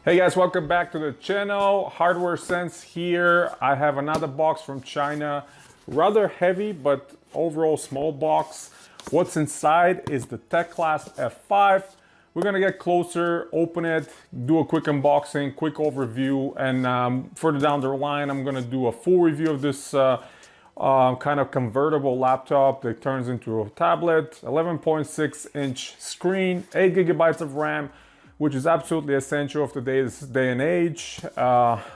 Hey guys, welcome back to the channel. Hardware Sense here. I have another box from China. Rather heavy, but overall small box. What's inside is the Teclast F5. We're gonna get closer, open it, do a quick unboxing, quick overview, and further down the line, I'm gonna do a full review of this kind of convertible laptop that turns into a tablet. 11.6-inch screen, 8 GB of RAM, which is absolutely essential of today's day and age.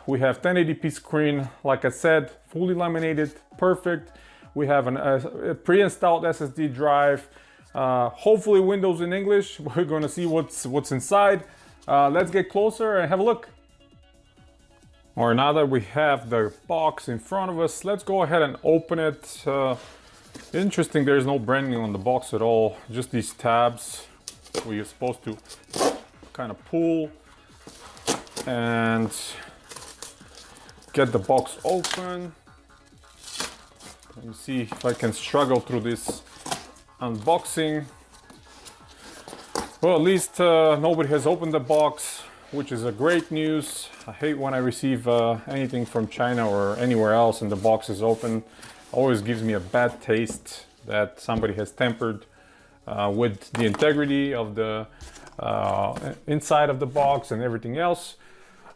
We have 1080p screen, like I said, fully laminated, perfect. We have a pre-installed SSD drive, hopefully Windows in English. We're gonna see what's inside. Let's get closer and have a look. Or now that we have the box in front of us, let's go ahead and open it. Interesting, there's no branding on the box at all, just these tabs where you're supposed to kind of pull and get the box open. Let me see if I can struggle through this unboxing. Well, at least nobody has opened the box, which is a great news. I hate when I receive anything from China or anywhere else and the box is open. Always gives me a bad taste that somebody has tampered with the integrity of the inside of the box and everything else.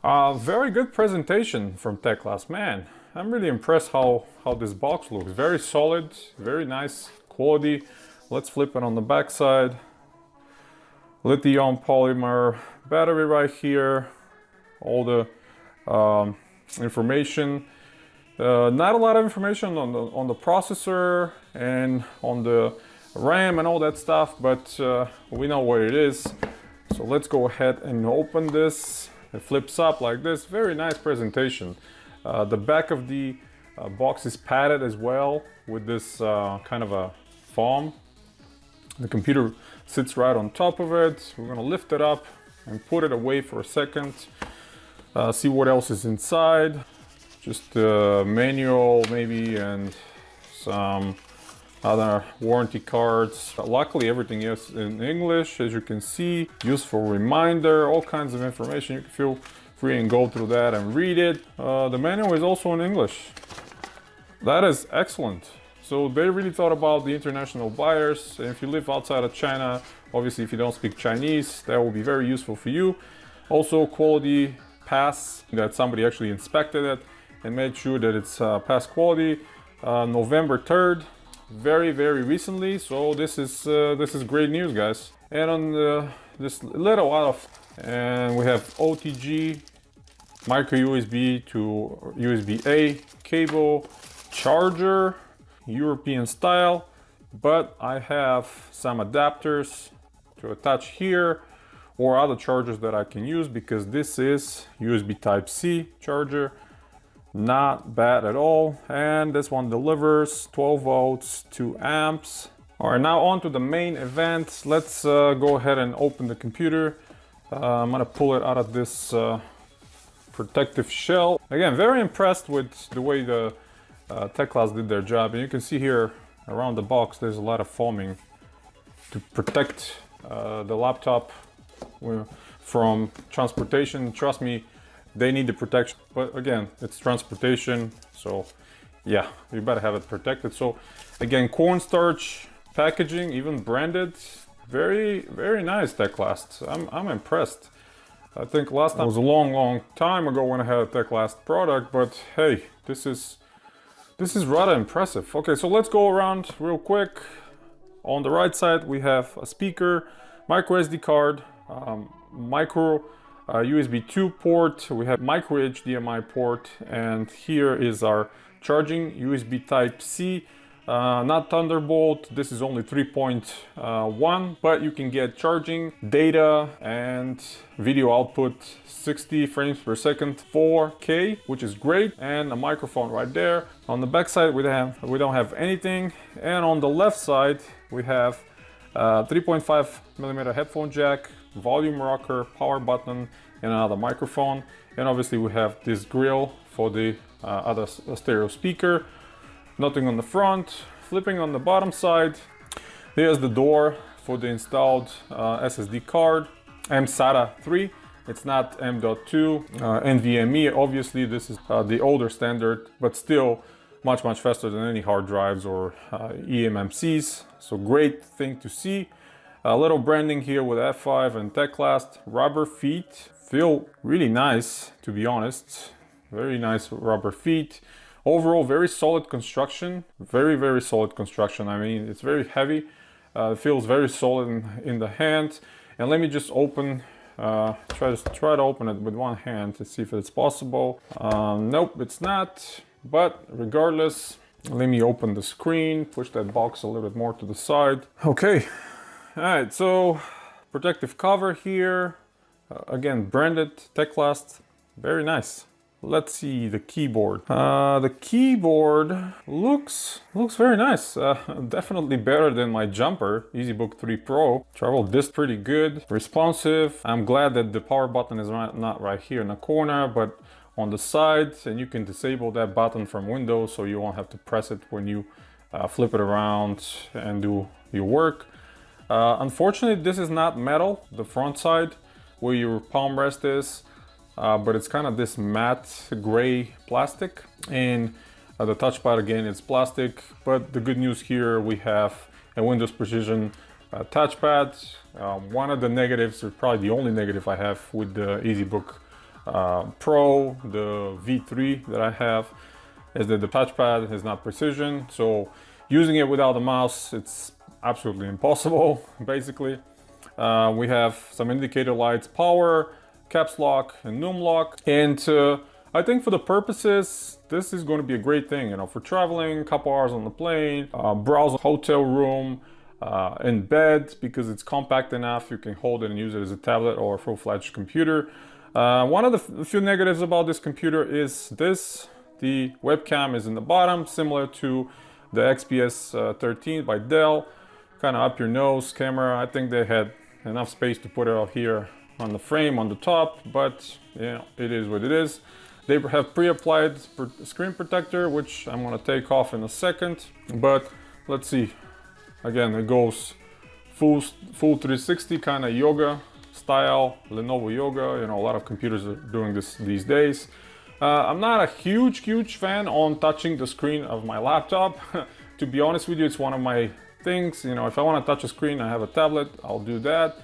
Very good presentation from Teclast, man. I'm really impressed how this box looks. Very solid, very nice quality. Let's flip it on the back side. Lithium polymer battery right here. All the information. Not a lot of information on the processor and on the RAM and all that stuff, but we know what it is. So let's go ahead and open this. It flips up like this. Very nice presentation. The back of the box is padded as well with this kind of a foam. The computer sits right on top of it. We're gonna lift it up and put it away for a second. See what else is inside. Just a manual maybe and some other warranty cards. Luckily everything is in English, as you can see. Useful reminder, all kinds of information. You can feel free and go through that and read it. The manual is also in English. That is excellent. So they really thought about the international buyers. And if you live outside of China, obviously if you don't speak Chinese, that will be very useful for you. Also quality pass, that somebody actually inspected it and made sure that it's pass quality. November 3rd. Very recently, so this is great news, guys. And on this little out of, and we have OTG, micro USB to USB-A cable, charger, European style, but I have some adapters to attach here or other chargers that I can use, because this is USB Type-C charger. Not bad at all. And this one delivers 12 volts, 2 amps. All right, now on to the main event. Let's go ahead and open the computer. I'm gonna pull it out of this protective shell. Again, very impressed with the way the Teclast did their job. And you can see here around the box, there's a lot of foaming to protect the laptop from transportation. Trust me, they need the protection, but again, it's transportation, so yeah, you better have it protected. So again, cornstarch packaging, even branded. Very nice, Teclast. I'm impressed. I think last time was a long time ago when I had a Teclast product, but hey, this is rather impressive. Okay, so let's go around real quick. On the right side, we have a speaker, micro SD card, micro USB 2 port, we have micro HDMI port, and here is our charging USB Type-C, not Thunderbolt. This is only 3.1, but you can get charging, data, and video output 60 frames per second, 4K, which is great, and a microphone right there. On the back side, we don't have anything, and on the left side we have 3.5mm headphone jack, volume rocker, power button, and another microphone. And obviously we have this grill for the other stereo speaker. Nothing on the front. Flipping on the bottom side, there's the door for the installed SSD card. I'm SATA 3. It's not M.2 NVMe. Obviously, this is the older standard, but still much faster than any hard drives or eMMCs. So great thing to see. A little branding here with F5 and Teclast. Rubber feet feel really nice, to be honest. Very nice rubber feet. Overall, very solid construction. Very solid construction. I mean, it's very heavy. It feels very solid in the hand. And let me just open, try to open it with one hand to see if it's possible. Nope, it's not. But regardless, let me open the screen, push that box a little bit more to the side. Okay. All right, so protective cover here, again branded Teclast, very nice. Let's see the keyboard. The keyboard looks very nice. Definitely better than my jumper EasyBook 3 Pro. Travel disc pretty good, responsive. I'm glad that the power button is not right here in the corner, but on the side, and you can disable that button from Windows, so you won't have to press it when you flip it around and do your work. Unfortunately, this is not metal, the front side where your palm rest is, but it's kind of this matte gray plastic, and the touchpad again is plastic. But the good news here, we have a Windows Precision touchpad. One of the negatives, or probably the only negative I have with the EasyBook Pro, the V3 that I have, is that the touchpad is not precision. So using it without a mouse, it's absolutely impossible, basically. We have some indicator lights, power, caps lock, and num lock. And I think for the purposes, this is going to be a great thing, you know, for traveling, a couple hours on the plane, browse a hotel room, in bed, because it's compact enough. You can hold it and use it as a tablet or a full-fledged computer. One of the few negatives about this computer is this. The webcam is in the bottom, similar to the XPS 13 by Dell. Kind of up your nose camera. I think they had enough space to put it out here on the frame on the top, but you know, it is what it is. They have pre-applied screen protector, which I'm going to take off in a second, but let's see. Again, it goes full 360 kind of yoga style, Lenovo Yoga. You know, a lot of computers are doing this these days. I'm not a huge fan on touching the screen of my laptop. To be honest with you, it's one of my things. You know, if I want to touch a screen, I have a tablet, I'll do that.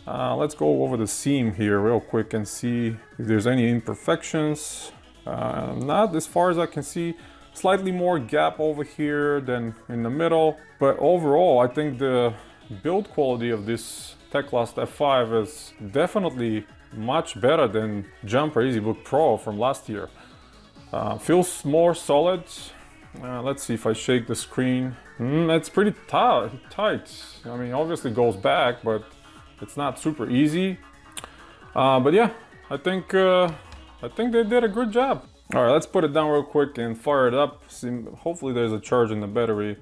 Let's go over the seam here real quick and see if there's any imperfections. Not as far as I can see. Slightly more gap over here than in the middle, but overall I think the build quality of this Teclast F5 is definitely much better than Jumper EasyBook Pro from last year. Feels more solid. Let's see if I shake the screen. It's pretty tight. I mean, obviously it goes back, but it's not super easy. But yeah, I think they did a good job. All right, let's put it down real quick and fire it up. See, hopefully there's a charge in the battery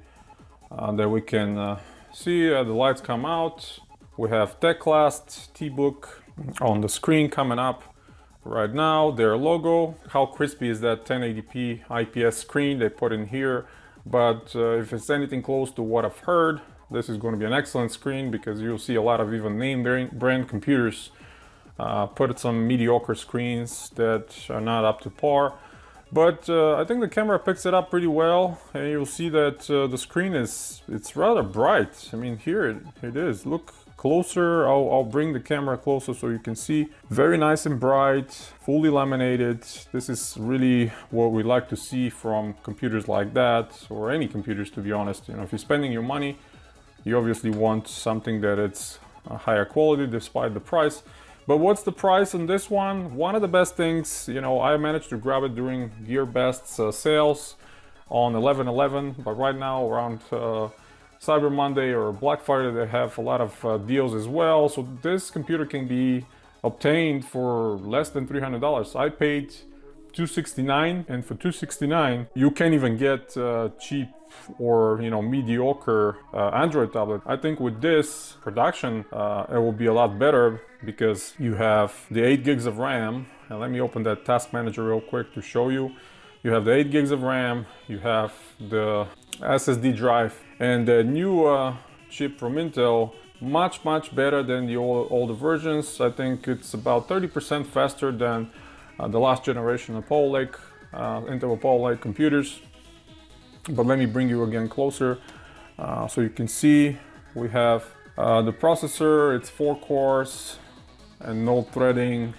that we can see. The lights come out. We have Teclast T-Book on the screen coming up right now. Their logo. How crispy is that 1080p IPS screen they put in here? But if it's anything close to what I've heard, this is going to be an excellent screen, because you'll see a lot of even name brand computers put some mediocre screens that are not up to par. But I think the camera picks it up pretty well, and you'll see that the screen it's rather bright. I mean, here it is. Look closer. I'll bring the camera closer so you can see. Very nice and bright, fully laminated. This is really what we like to see from computers like that, or any computers, to be honest. You know, if you're spending your money, you obviously want something that it's a higher quality despite the price. But what's the price on this one? One of the best things, you know, I managed to grab it during GearBest's sales on 11/11, but right now around Cyber Monday or Black Friday, they have a lot of deals as well. So this computer can be obtained for less than $300. I paid $269, and for $269 you can't even get cheap or, you know, mediocre Android tablet. I think with this production it will be a lot better, because you have the 8 gigs of RAM. And let me open that task manager real quick to show you. You have the 8 gigs of RAM, you have the SSD drive, and the new chip from Intel much better than the older versions. I think it's about 30% faster than the last generation of Intel Apollo Lake computers. But let me bring you again closer so you can see we have the processor. It's 4 cores and no threading,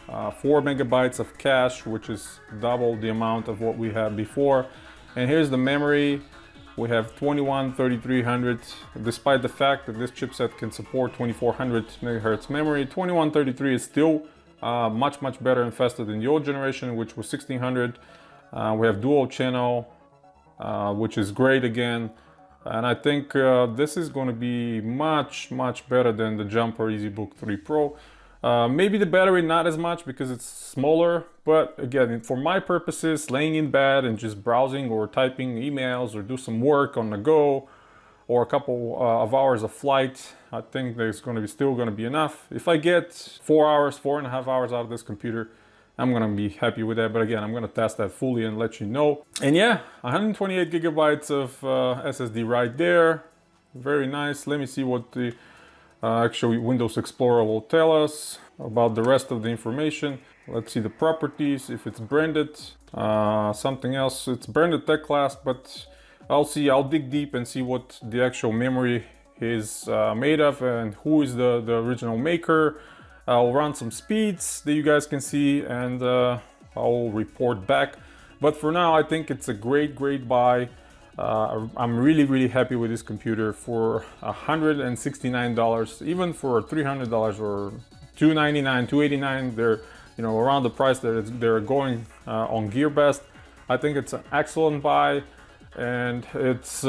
4 megabytes of cache, which is double the amount of what we had before. And here's the memory. We have 213300, despite the fact that this chipset can support 2400 megahertz memory. 2133 is still much better and faster than the old generation, which was 1600. We have dual channel, which is great again. And I think this is going to be much better than the Jumper EasyBook 3 Pro. Maybe the battery not as much because it's smaller, but again, for my purposes, laying in bed and just browsing or typing emails or do some work on the go, or a couple of hours of flight, I think there's still going to be enough. If I get 4.5 hours out of this computer, I'm going to be happy with that. But again, I'm going to test that fully and let you know. And yeah, 128 gigabytes of SSD right there. Very nice. Let me see what the actually Windows Explorer will tell us about the rest of the information. Let's see the properties, if it's branded, something else. It's branded Teclast, but I'll dig deep and see what the actual memory is made of and who is the original maker. I'll run some speeds that you guys can see, and I'll report back. But for now, I think it's a great buy. I'm really happy with this computer for $169. Even for $300 or $299, $289, they're around the price that they're going on GearBest. I think it's an excellent buy, and it's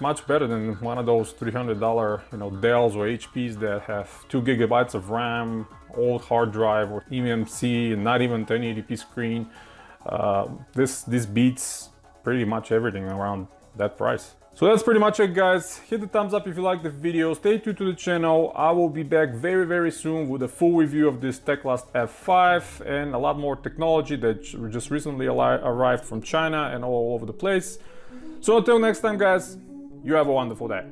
much better than one of those $300 Dells or HPs that have 2 gigabytes of RAM, old hard drive, or eMMC, and not even 1080p screen. This beats pretty much everything around that price. So that's pretty much it, guys. Hit the thumbs up if you like the video. Stay tuned to the channel. I will be back very soon with a full review of this Teclast F5 and a lot more technology that just recently arrived from China and all over the place. So until next time, guys, you have a wonderful day.